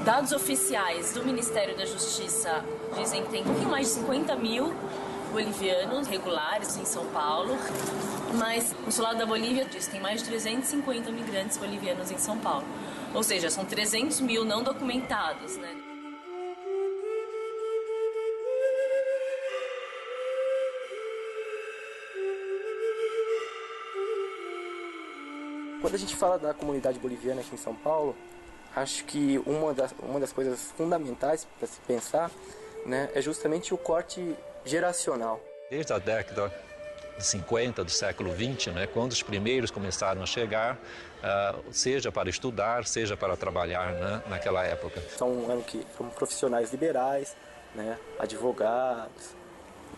Dados oficiais do Ministério da Justiça dizem que tem um pouquinho mais de 50 mil bolivianos regulares em São Paulo, mas o consulado da Bolívia diz que tem mais de 350 migrantes bolivianos em São Paulo. Ou seja, são 300 mil não documentados, né? Quando a gente fala da comunidade boliviana aqui em São Paulo, acho que uma das coisas fundamentais para se pensar, né, é justamente o corte geracional. Desde a década de 50 do século XX, né, quando os primeiros começaram a chegar, seja para estudar, seja para trabalhar, né, naquela época. São profissionais liberais, né, advogados,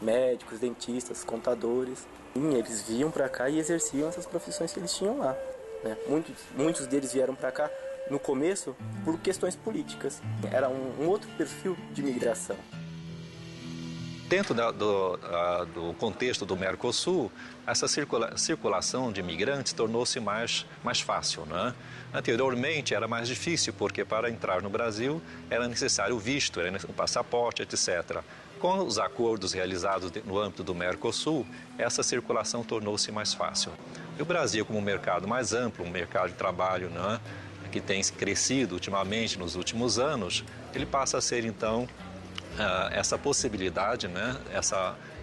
médicos, dentistas, contadores. E eles vinham para cá e exerciam essas profissões que eles tinham lá. Né? Muitos deles vieram para cá no começo por questões políticas. Era um outro perfil de migração. Dentro do contexto do Mercosul, essa circulação de imigrantes tornou-se mais fácil, né? Anteriormente era mais difícil, porque para entrar no Brasil era necessário o visto, era o passaporte, etc. Com os acordos realizados no âmbito do Mercosul, essa circulação tornou-se mais fácil. E o Brasil, como um mercado mais amplo, um mercado de trabalho, né, que tem crescido ultimamente nos últimos anos, ele passa a ser, então, essa possibilidade, né,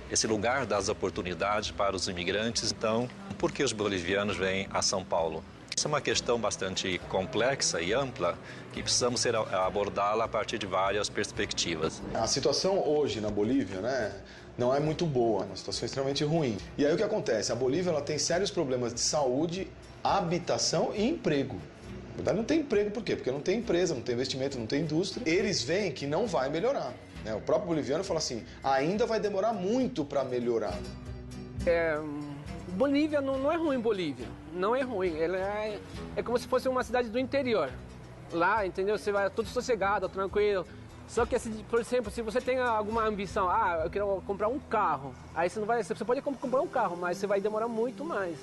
esse lugar das oportunidades para os imigrantes. Então, por que os bolivianos vêm a São Paulo? Essa é uma questão bastante complexa e ampla que precisamos abordá-la a partir de várias perspectivas. A situação hoje na Bolívia, né, não é muito boa, é uma situação extremamente ruim. E aí o que acontece? A Bolívia ela tem sérios problemas de saúde, habitação e emprego. Na verdade não tem emprego, por quê? Porque não tem empresa, não tem investimento, não tem indústria. Eles veem que não vai melhorar. Né? O próprio boliviano fala assim, ainda vai demorar muito para melhorar. Bolívia não é ruim, Bolívia. Não é ruim. Ela é como se fosse uma cidade do interior. Lá, entendeu? Você vai tudo sossegado, tranquilo. Só que, por exemplo, se você tem alguma ambição, eu quero comprar um carro, aí você pode comprar um carro, mas você vai demorar muito mais.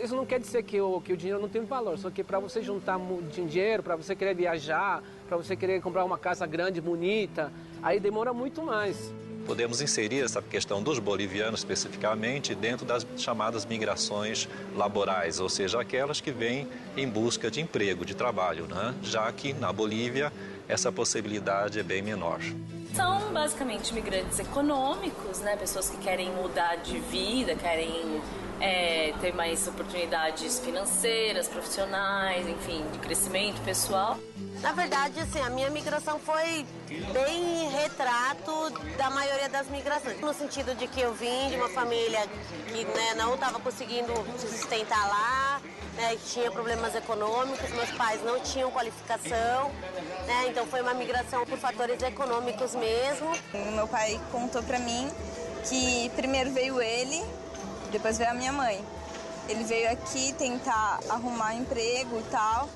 Isso não quer dizer que o dinheiro não tem valor, só que para você juntar dinheiro, para você querer viajar, para você querer comprar uma casa grande, bonita, aí demora muito mais. Podemos inserir essa questão dos bolivianos especificamente dentro das chamadas migrações laborais, ou seja, aquelas que vêm em busca de emprego, de trabalho, né? Já que na Bolívia essa possibilidade é bem menor. São basicamente migrantes econômicos, né? Pessoas que querem mudar de vida, querem ter mais oportunidades financeiras, profissionais, enfim, de crescimento pessoal. Na verdade, assim, a minha migração foi bem retrato da maioria das migrações. No sentido de que eu vim de uma família que, né, não estava conseguindo se sustentar lá, né, que tinha problemas econômicos, meus pais não tinham qualificação, né, então foi uma migração por fatores econômicos mesmo. Meu pai contou pra mim que primeiro veio ele, depois veio a minha mãe. Ele veio aqui tentar arrumar emprego e tal.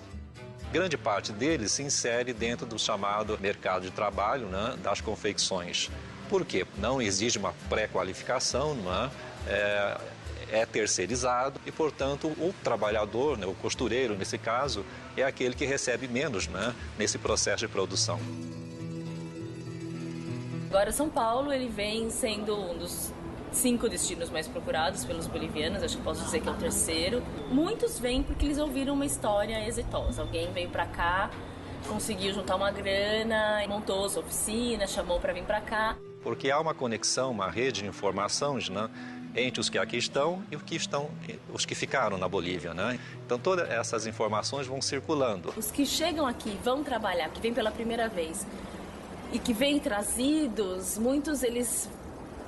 Grande parte deles se insere dentro do chamado mercado de trabalho, né, das confecções. Por quê? Não exige uma pré-qualificação, né, é terceirizado e, portanto, o trabalhador, né, o costureiro, nesse caso, é aquele que recebe menos, né, nesse processo de produção. Agora, São Paulo ele vem sendo um dos 5 destinos mais procurados pelos bolivianos, acho que posso dizer que é o terceiro. Muitos vêm porque eles ouviram uma história exitosa. Alguém veio pra cá, conseguiu juntar uma grana, montou sua oficina, chamou para vir pra cá. Porque há uma conexão, uma rede de informações, né, entre os que aqui estão e os que ficaram na Bolívia, né? Então todas essas informações vão circulando. Os que chegam aqui, vão trabalhar, que vêm pela primeira vez e que vêm trazidos, muitos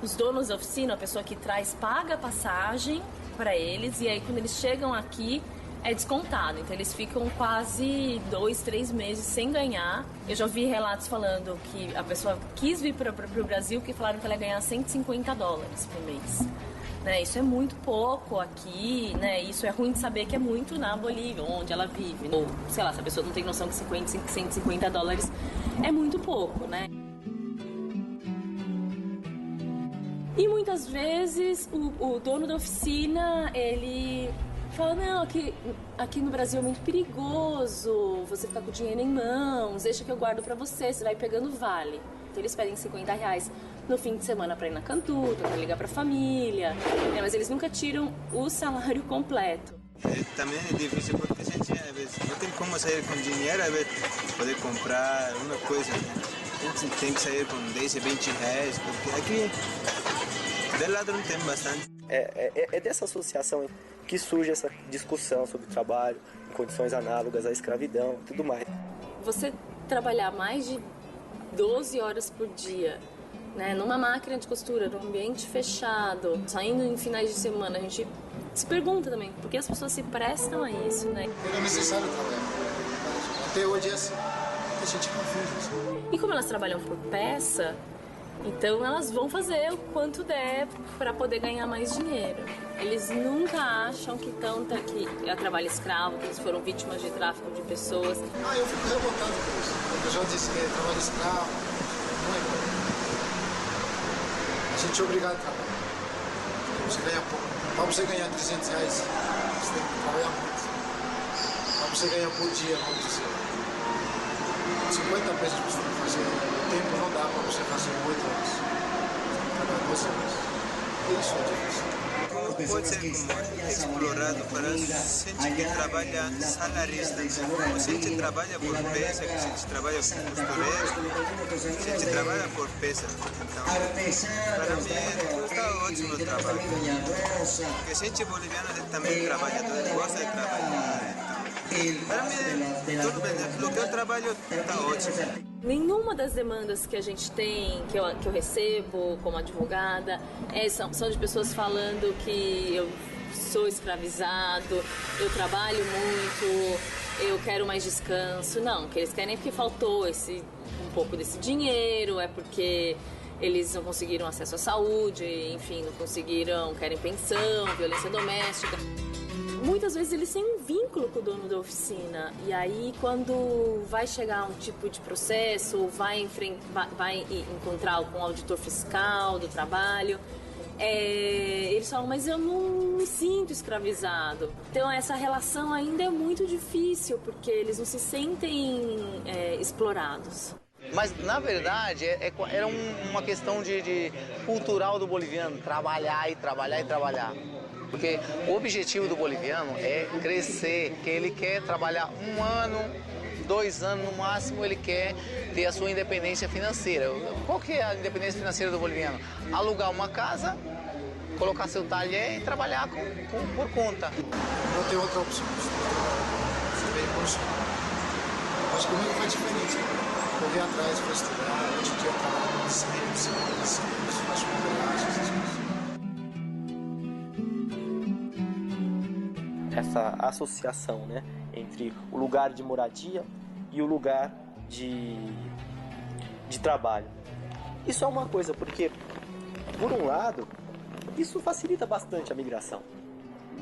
os donos da oficina, a pessoa que traz, paga a passagem para eles e aí quando eles chegam aqui é descontado. Então eles ficam quase 2, 3 meses sem ganhar. Eu já ouvi relatos falando que a pessoa quis vir para o Brasil porque falaram que ela ia ganhar $150 por mês. Né? Isso é muito pouco aqui, né? Isso é ruim de saber que é muito na Bolívia, onde ela vive. Ou, sei lá, se a pessoa não tem noção que $150 é muito pouco, né? E muitas vezes o dono da oficina, ele Fala, não, aqui no Brasil é muito perigoso você ficar com o dinheiro em mãos, deixa que eu guardo pra você vai pegando vale. Então eles pedem R$50 no fim de semana pra ir na cantuta, pra ligar pra família, né? Mas eles nunca tiram o salário completo. Também é difícil porque a gente às vezes não tem como sair com dinheiro, às vezes poder comprar uma coisa, né? A gente tem que sair com 10 e 20 reais, porque aqui do lado não tem bastante. É dessa associação que surge essa discussão sobre trabalho em condições análogas à escravidão e tudo mais. Você trabalhar mais de 12 horas por dia, né, numa máquina de costura, num ambiente fechado, saindo em finais de semana, a gente se pergunta também, por que as pessoas se prestam a isso, né? É necessário trabalhar. Até hoje é assim. A gente confunde isso. E como elas trabalham por peça, então elas vão fazer o quanto der para poder ganhar mais dinheiro. Eles nunca acham que é trabalho escravo, que eles foram vítimas de tráfico de pessoas. Eu fico revoltado com isso. Eu já disse que é trabalho escravo, não é bom. A gente é obrigado a trabalhar. Você ganha pouco. Para você ganhar R$300, você tem que trabalhar muito. Para você ganhar por dia, vamos dizer, 50 pesos você tem que fazer. O tempo não dá para você fazer 8 horas. Trabalhar 12 horas. Isso é difícil. Pode ser como explorado para a gente que trabalha salarista. Como se a gente trabalha por peça, que a gente trabalha com costureiro, a gente trabalha por peça. Então, para mim, está ótimo o trabalho. Porque a gente boliviano também trabalhador, gosta de trabalhar. Então, para mim, tudo bem. O que eu trabalho está ótimo. Nenhuma das demandas que a gente tem, que eu recebo como advogada, são de pessoas falando que eu sou escravizado, eu trabalho muito, eu quero mais descanso. Não, o que eles querem é porque faltou um pouco desse dinheiro, é porque eles não conseguiram acesso à saúde, enfim, não conseguiram, querem pensão, violência doméstica. Muitas vezes eles têm um vínculo com o dono da oficina e aí quando vai chegar um tipo de processo ou vai encontrar com o auditor fiscal do trabalho, eles falam, mas eu não me sinto escravizado. Então essa relação ainda é muito difícil porque eles não se sentem explorados. Mas, na verdade, era uma questão de cultural do boliviano, trabalhar e trabalhar e trabalhar. Porque o objetivo do boliviano é crescer, que ele quer trabalhar 1 ano, 2 anos no máximo, ele quer ter a sua independência financeira. Qual que é a independência financeira do boliviano? Alugar uma casa, colocar seu talher e trabalhar por conta. Não tem outra opção. Você veio por isso. Acho que comigo foi diferente. Corri atrás para estudar, hoje em dia eu trabalho sempre, faço modelagem, essas coisas. Essa associação, né, entre o lugar de moradia e o lugar de trabalho. Isso é uma coisa, porque, por um lado, isso facilita bastante a migração.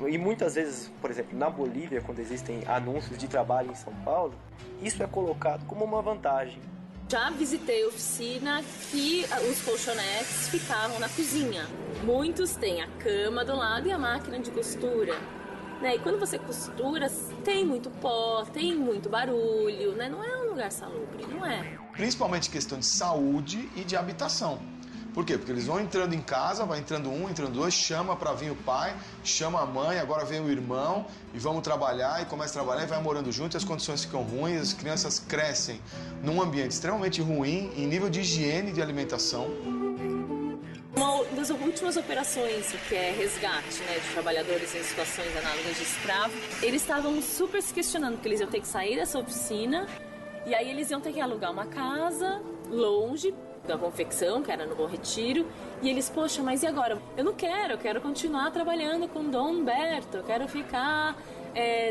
E muitas vezes, por exemplo, na Bolívia, quando existem anúncios de trabalho em São Paulo, isso é colocado como uma vantagem. Já visitei oficina que os colchonetes ficavam na cozinha. Muitos têm a cama do lado e a máquina de costura. Né? E quando você costura, tem muito pó, tem muito barulho, né? Não é um lugar salubre, não é. Principalmente questão de saúde e de habitação. Por quê? Porque eles vão entrando em casa, vai entrando um, entrando dois, chama para vir o pai, chama a mãe, agora vem o irmão e vamos trabalhar, e começa a trabalhar e vai morando junto, e as condições ficam ruins, as crianças crescem num ambiente extremamente ruim, em nível de higiene e de alimentação. Uma das últimas operações, que é resgate, né, de trabalhadores em situações análogas de escravo, eles estavam super se questionando, porque eles iam ter que sair dessa oficina e aí eles iam ter que alugar uma casa longe da confecção, que era no Bom Retiro, e eles, poxa, mas e agora? Eu quero continuar trabalhando com Dom Humberto, eu quero ficar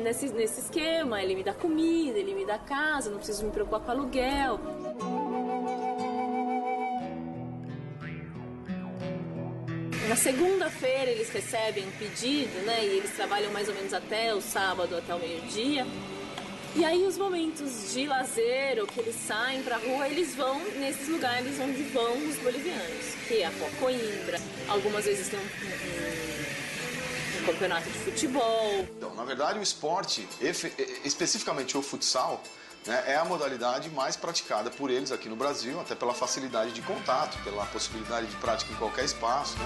nesse esquema, ele me dá comida, ele me dá casa, não preciso me preocupar com aluguel. Na segunda-feira eles recebem um pedido, né, e eles trabalham mais ou menos até o sábado, até o meio-dia. E aí os momentos de lazer, ou que eles saem pra rua, eles vão nesses lugares onde vão os bolivianos, que é a Coimbra. Algumas vezes tem um campeonato de futebol. Então, na verdade, o esporte, especificamente o futsal, né, é a modalidade mais praticada por eles aqui no Brasil, até pela facilidade de contato, pela possibilidade de prática em qualquer espaço, né?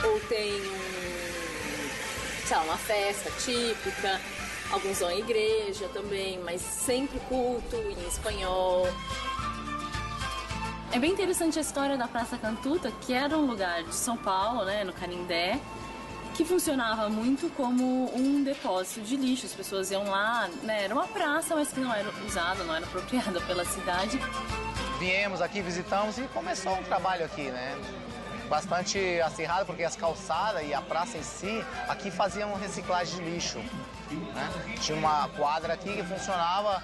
Ou tem sei lá, uma festa típica, alguns vão à igreja também, mas sempre culto em espanhol. É bem interessante a história da Praça Cantuta, que era um lugar de São Paulo, né, no Canindé, que funcionava muito como um depósito de lixo. As pessoas iam lá, né, era uma praça, mas que não era usada, não era apropriada pela cidade. Viemos aqui, visitamos e começou um trabalho aqui, né? Bastante acirrado, porque as calçadas e a praça em si, aqui faziam reciclagem de lixo, né? Tinha uma quadra aqui que funcionava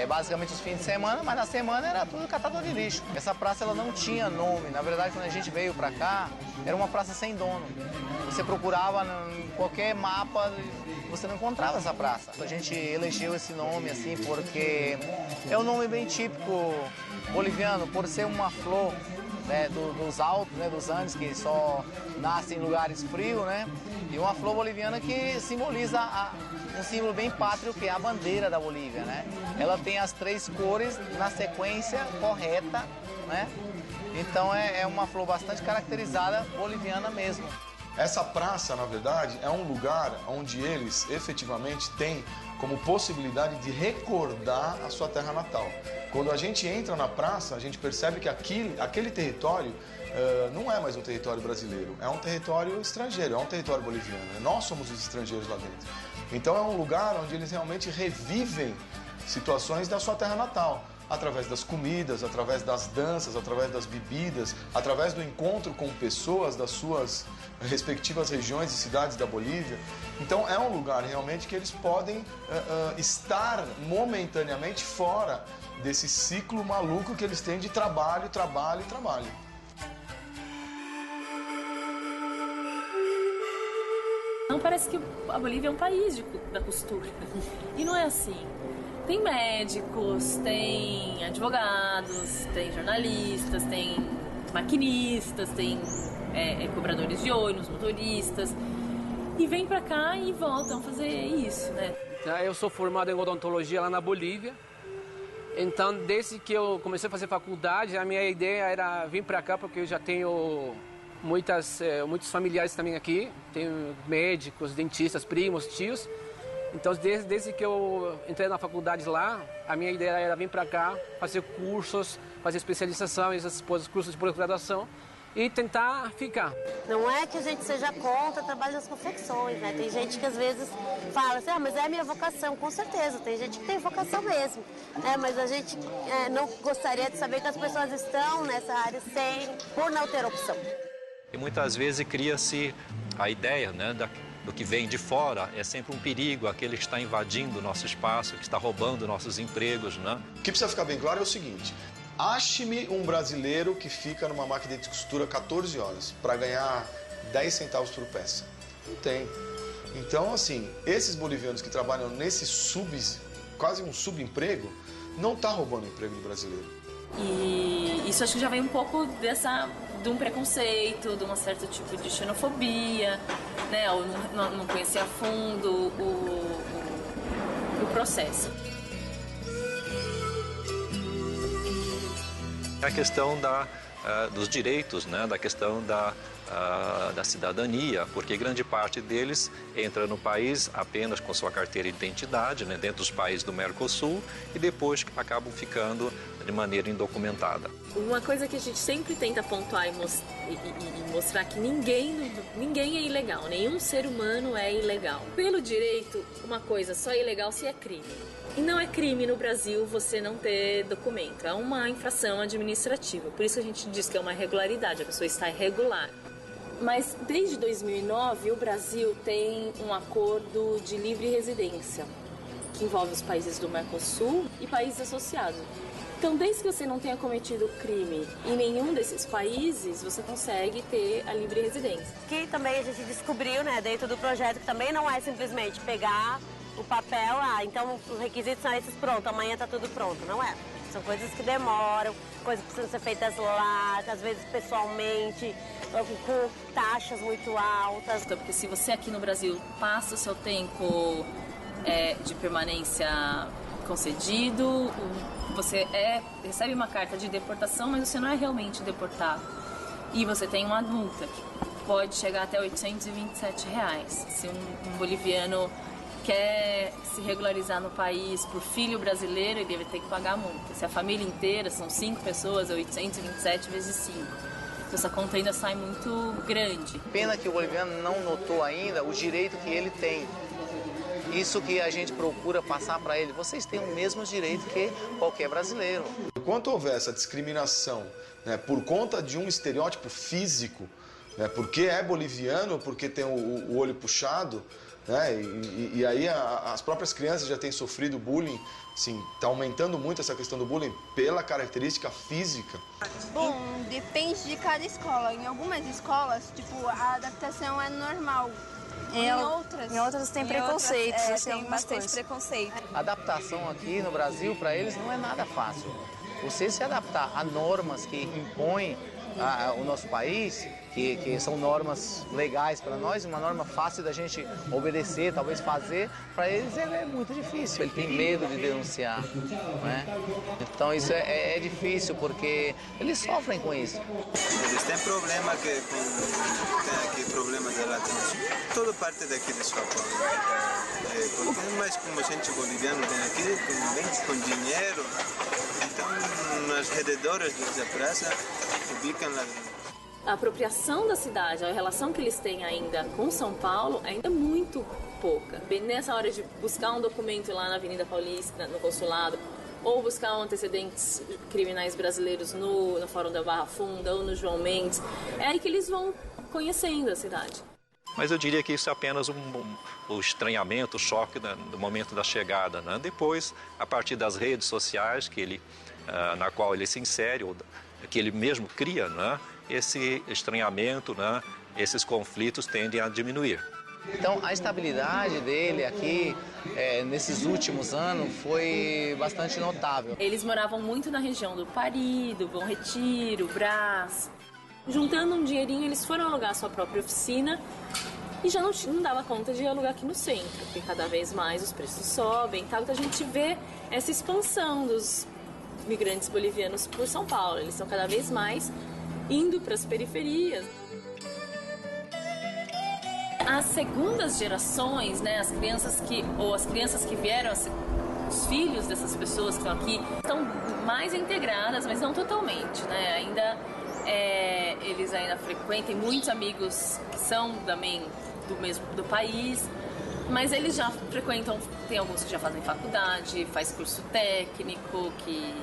basicamente os fins de semana, mas na semana era tudo catador de lixo. Essa praça ela não tinha nome, na verdade quando a gente veio pra cá, era uma praça sem dono. Você procurava em qualquer mapa, você não encontrava essa praça. A gente elegeu esse nome assim porque é um nome bem típico boliviano, por ser uma flor, né, dos altos, né, dos Andes, que só nasce em lugares frios, né? E uma flor boliviana que simboliza um símbolo bem pátrio, que é a bandeira da Bolívia, né? Ela tem as 3 cores na sequência correta, né? Então é uma flor bastante caracterizada boliviana mesmo. Essa praça, na verdade, é um lugar onde eles efetivamente têm como possibilidade de recordar a sua terra natal. Quando a gente entra na praça, a gente percebe que aquele território não é mais um território brasileiro, é um território estrangeiro, é um território boliviano. Nós somos os estrangeiros lá dentro. Então é um lugar onde eles realmente revivem situações da sua terra natal, através das comidas, através das danças, através das bebidas, através do encontro com pessoas das suas respectivas regiões e cidades da Bolívia. Então é um lugar realmente que eles podem estar momentaneamente fora desse ciclo maluco que eles têm de trabalho, trabalho e trabalho. Não parece que a Bolívia é um país da costura. E não é assim. Tem médicos, tem advogados, tem jornalistas, tem maquinistas, tem cobradores de ônibus, motoristas. E vem pra cá e voltam a fazer isso, né? Eu sou formado em odontologia lá na Bolívia. Então, desde que eu comecei a fazer faculdade, a minha ideia era vir pra cá porque eu já tenho muitos familiares também aqui. Tenho médicos, dentistas, primos, tios. Então, desde que eu entrei na faculdade lá, a minha ideia era vir para cá, fazer cursos, fazer especialização, esses cursos de pós-graduação e tentar ficar. Não é que a gente seja contra o trabalho das confecções, né? Tem gente que às vezes fala assim, mas é a minha vocação. Com certeza, tem gente que tem vocação mesmo, né? Mas a gente não gostaria de saber que as pessoas estão nessa área por não ter opção. E muitas vezes cria-se a ideia, né, do que vem de fora é sempre um perigo, aquele que está invadindo o nosso espaço, que está roubando nossos empregos, né? O que precisa ficar bem claro é o seguinte: ache-me um brasileiro que fica numa máquina de costura 14 horas para ganhar 10 centavos por peça. Não tem. Então, assim, esses bolivianos que trabalham nesse quase um subemprego, não está roubando o emprego do brasileiro. E isso acho que já vem um pouco de um preconceito, de um certo tipo de xenofobia, né? Ou não conhecer a fundo o processo. A questão dos direitos, né? Da questão da cidadania, porque grande parte deles entra no país apenas com sua carteira de identidade, né? Dentro dos países do Mercosul, e depois acabam ficando de maneira indocumentada. Uma coisa que a gente sempre tenta pontuar e mostrar que ninguém é ilegal, nenhum ser humano é ilegal. Pelo direito, uma coisa só é ilegal se é crime. E não é crime no Brasil você não ter documento, é uma infração administrativa. Por isso a gente diz que é uma irregularidade, a pessoa está irregular. Mas desde 2009 o Brasil tem um acordo de livre residência, que envolve os países do Mercosul e países associados. Então, desde que você não tenha cometido crime em nenhum desses países, você consegue ter a livre residência. Que também a gente descobriu, né, dentro do projeto, que também não é simplesmente pegar o papel, então os requisitos são esses, pronto, amanhã tá tudo pronto, não é. São coisas que demoram, coisas que precisam ser feitas lá, às vezes pessoalmente, com taxas muito altas. Porque se você aqui no Brasil passa o seu tempo de permanência concedido, você recebe uma carta de deportação, mas você não é realmente deportado. E você tem uma multa que pode chegar até R$ 827. Se um boliviano quer se regularizar no país por filho brasileiro, ele vai ter que pagar a multa. Se a família inteira, são 5 pessoas, é 827 vezes 5. Então essa conta ainda sai muito grande. Pena que o boliviano não notou ainda o direito que ele tem. Isso que a gente procura passar para ele. Vocês têm o mesmo direito que qualquer brasileiro. Enquanto houver essa discriminação, né, por conta de um estereótipo físico, né, porque é boliviano, porque tem o olho puxado, né, e aí as próprias crianças já têm sofrido bullying, assim, está aumentando muito essa questão do bullying pela característica física. Bom, depende de cada escola. Em algumas escolas, tipo, a adaptação é normal. Em outras tem preconceitos, tem bastante preconceito. A adaptação aqui no Brasil, para eles, não é nada fácil. Você se adaptar a normas que impõem o nosso país, que são normas legais para nós, uma norma fácil da gente obedecer, talvez fazer, para eles é muito difícil. Ele tem medo de denunciar, né? Então isso é difícil, porque eles sofrem com isso. Eles têm problema tem aqui problema de latino, toda parte daqui de São Paulo. Porque mais como gente boliviana tem aqui, com dinheiro, então nas redondezas da praça ficam lá. A apropriação da cidade, a relação que eles têm ainda com São Paulo, ainda é muito pouca. Nessa hora de buscar um documento lá na Avenida Paulista, no consulado, ou buscar antecedentes criminais brasileiros no Fórum da Barra Funda ou no João Mendes, é aí que eles vão conhecendo a cidade. Mas eu diria que isso é apenas o estranhamento, o choque do momento da chegada, né? Depois, a partir das redes sociais na qual ele se insere, ou que ele mesmo cria, né? Esse estranhamento, né? Esses conflitos tendem a diminuir. Então, a estabilidade dele aqui, nesses últimos anos, foi bastante notável. Eles moravam muito na região do Pari, do Bom Retiro, Brás. Juntando um dinheirinho, eles foram alugar a sua própria oficina e já não dava conta de alugar aqui no centro, porque cada vez mais os preços sobem. Então a gente vê essa expansão dos migrantes bolivianos por São Paulo. Eles estão cada vez mais indo para as periferias. As segundas gerações, né, as crianças que vieram, os filhos dessas pessoas que estão aqui, estão mais integradas, mas não totalmente, né? Eles ainda frequentam, muitos amigos que são também do país, mas eles já frequentam, tem alguns que já fazem faculdade, faz curso técnico, que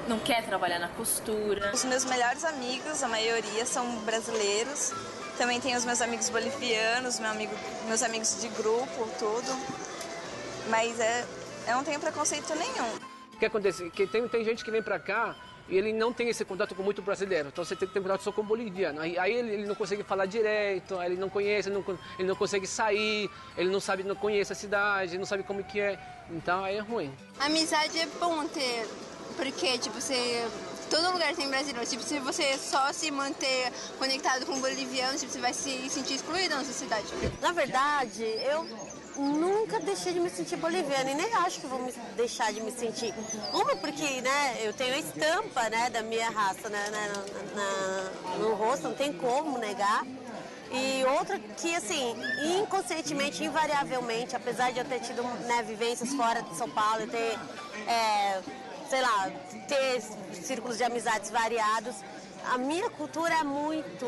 não quer trabalhar na costura. Os meus melhores amigos, a maioria são brasileiros. Também tem os meus amigos bolivianos, meus amigos de grupo, tudo. Mas eu não tenho preconceito nenhum. O que acontece? Que tem gente que vem pra cá e ele não tem esse contato com muito brasileiro. Então você tem que ter contato só com boliviano. Aí ele não consegue falar direito, aí ele não conhece, ele não consegue sair, ele não conhece a cidade, não sabe como que é. Então aí é ruim. Amizade é bom ter, porque tipo, todo lugar tem brasileiro. Tipo, se você só se manter conectado com bolivianos, tipo, você vai se sentir excluído nessa cidade. Na verdade, eu nunca deixei de me sentir boliviana e nem acho que vou deixar de me sentir. Uma, porque, né, eu tenho a estampa, né, da minha raça, né, no rosto, não tem como negar. E outra que, assim, inconscientemente, invariavelmente, apesar de eu ter tido, né, vivências fora de São Paulo, eu ter, ter círculos de amizades variados, a minha cultura é muito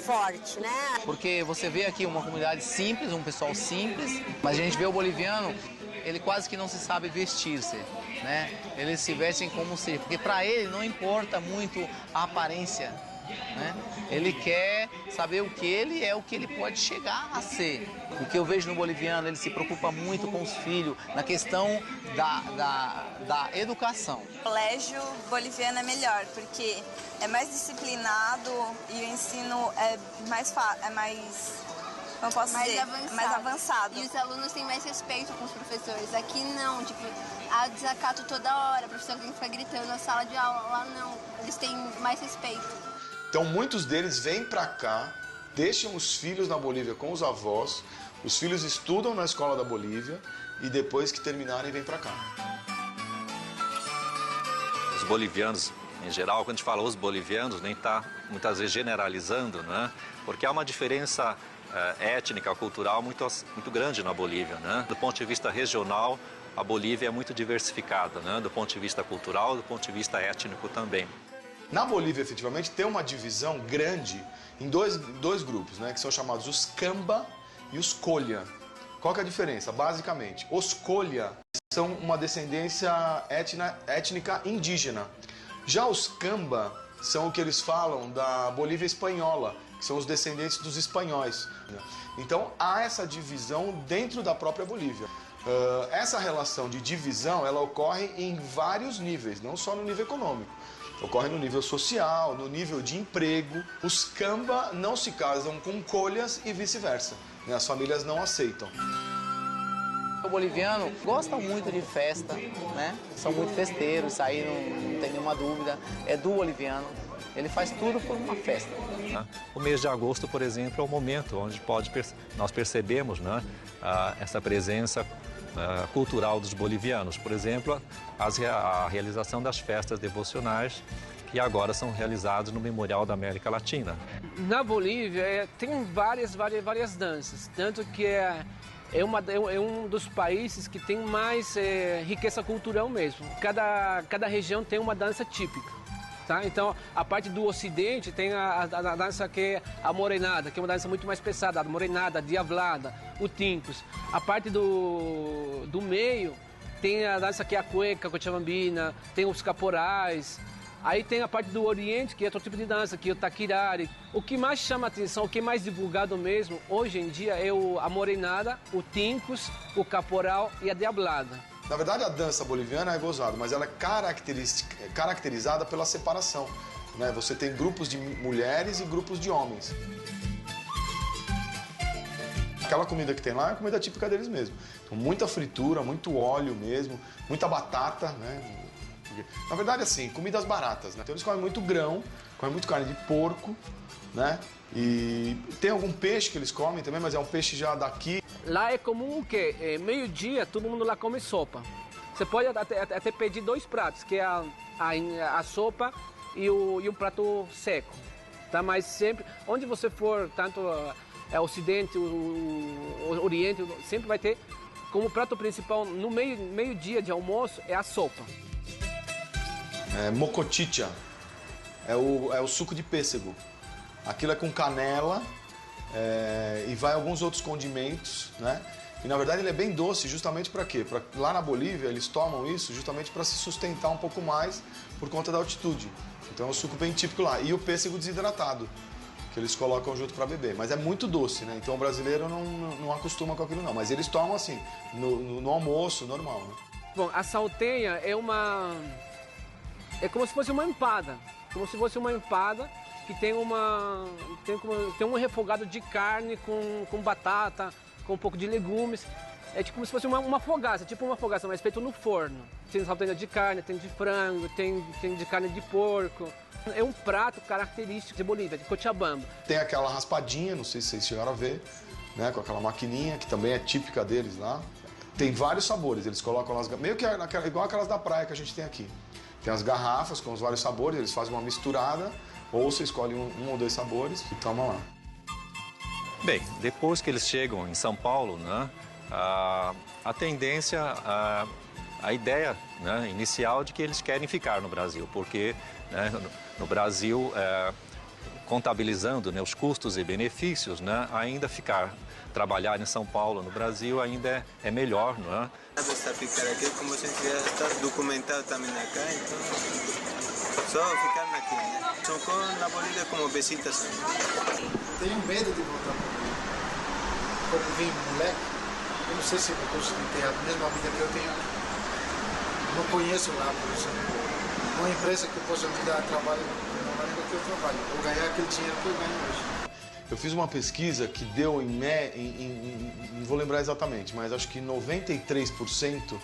forte, né? Porque você vê aqui uma comunidade simples, um pessoal simples, mas a gente vê o boliviano, ele quase que não se sabe vestir-se, né? Eles se vestem como se... Porque para ele não importa muito a aparência, né? Ele quer saber o que ele é, o que ele pode chegar a ser. O que eu vejo no boliviano, ele se preocupa muito com os filhos, na questão da educação. O colégio boliviano é melhor, porque é mais disciplinado e o ensino é mais eu posso dizer, mais avançado. E os alunos têm mais respeito com os professores. Aqui não, tipo, há desacato toda hora, o professor tem que ficar gritando na sala de aula. Lá não, eles têm mais respeito. Então muitos deles vêm para cá, deixam os filhos na Bolívia com os avós, os filhos estudam na escola da Bolívia e depois que terminarem vêm para cá. Os bolivianos, em geral, quando a gente fala os bolivianos, nem está muitas vezes generalizando, né? Porque há uma diferença étnica, cultural muito grande na Bolívia, né? Do ponto de vista regional, a Bolívia é muito diversificada, né? Do ponto de vista cultural, do ponto de vista étnico também. Na Bolívia, efetivamente, tem uma divisão grande em dois grupos, né? Que são chamados os Camba e os Colha. Qual que é a diferença? Basicamente, os Colha são uma descendência étnica indígena. Já os Camba são o que eles falam da Bolívia espanhola, que são os descendentes dos espanhóis. Então, há essa divisão dentro da própria Bolívia. Essa relação de divisão, ela ocorre em vários níveis, não só no nível econômico. Ocorre no nível social, no nível de emprego. Os Camba não se casam com colhas e vice-versa. As famílias não aceitam. O boliviano gosta muito de festa, né? São muito festeiros, isso aí não tem nenhuma dúvida. É do boliviano, ele faz tudo por uma festa. O mês de agosto, por exemplo, é o momento onde nós percebemos, né, essa presença cultural dos bolivianos. Por exemplo, a realização das festas devocionais que agora são realizadas no Memorial da América Latina. Na Bolívia tem várias danças, tanto que é um dos países que tem mais riqueza cultural mesmo. Cada região tem uma dança típica. Tá? Então, a parte do ocidente tem a dança que é a morenada, que é uma dança muito mais pesada, a morenada, a diablada, o tincos. A parte do meio tem a dança que é a cueca, a cochabambina, tem os caporais. Aí tem a parte do oriente, que é outro tipo de dança, que é o taquirari. O que mais chama atenção, o que é mais divulgado mesmo, hoje em dia, é a morenada, o tincos, o caporal e a diablada. Na verdade, a dança boliviana é gozada, mas ela é caracterizada pela separação, né? Você tem grupos de mulheres e grupos de homens. Aquela comida que tem lá é a comida típica deles mesmo. Então, muita fritura, muito óleo mesmo, muita batata, né? Na verdade, assim, comidas baratas, né? Então, eles comem muito grão, comem muito carne de porco, né? E tem algum peixe que eles comem também, mas é um peixe já daqui. Lá é comum que meio-dia todo mundo lá come sopa. Você pode até pedir 2 pratos, que é a sopa e o prato seco. Tá? Mas sempre, onde você for, tanto Ocidente, o Oriente, sempre vai ter como prato principal no meio-dia de almoço é a sopa. Mocochicha, é o suco de pêssego. Aquilo é com canela e vai alguns outros condimentos, né? E na verdade ele é bem doce, justamente para quê? Lá na Bolívia eles tomam isso justamente para se sustentar um pouco mais por conta da altitude. Então é um suco bem típico lá. E o pêssego desidratado, que eles colocam junto para beber. Mas é muito doce, né? Então o brasileiro não acostuma com aquilo não. Mas eles tomam assim, no almoço, normal, né? Bom, a salteña é como se fosse uma empada. Como se fosse uma empada que tem um refogado de carne com batata, com um pouco de legumes. É tipo como se fosse uma fogaça, mas feito no forno. Tem salteña de carne, tem de frango, tem de carne de porco. É um prato característico de Bolívia, de Cochabamba. Tem aquela raspadinha, não sei se vocês chegaram a ver, né, com aquela maquininha, que também é típica deles lá. Tem vários sabores, eles colocam lá, meio que igual aquelas da praia que a gente tem aqui. Tem as garrafas com os vários sabores, eles fazem uma misturada, ou você escolhe um ou 2 sabores e toma lá. Bem, depois que eles chegam em São Paulo, né, a tendência, a ideia, né, inicial de que eles querem ficar no Brasil, porque, né, no Brasil, contabilizando, né, os custos e benefícios, né, ainda trabalhar em São Paulo, no Brasil, ainda é melhor, não é? Está ficar aqui, como a gente já está documentado também acá, então só ficar aqui, né? São na Bolívia como visitas. Tenho medo de voltar para Bolívia. Quando vim moleque, eu não sei se vou conseguir ter a mesma vida que eu tenho aqui. Não conheço lá, por exemplo, uma empresa que possa me dar trabalho na maneira que eu trabalho, ou ganhar aquele dinheiro que eu ganho hoje. Eu fiz uma pesquisa que deu não vou lembrar exatamente, mas acho que 93%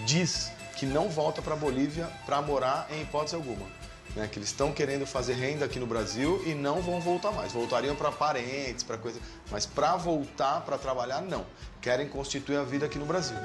diz que não volta para a Bolívia para morar em hipótese alguma. Né? Que eles estão querendo fazer renda aqui no Brasil e não vão voltar mais. Voltariam para parentes, para coisa, mas para voltar para trabalhar, não. Querem constituir a vida aqui no Brasil.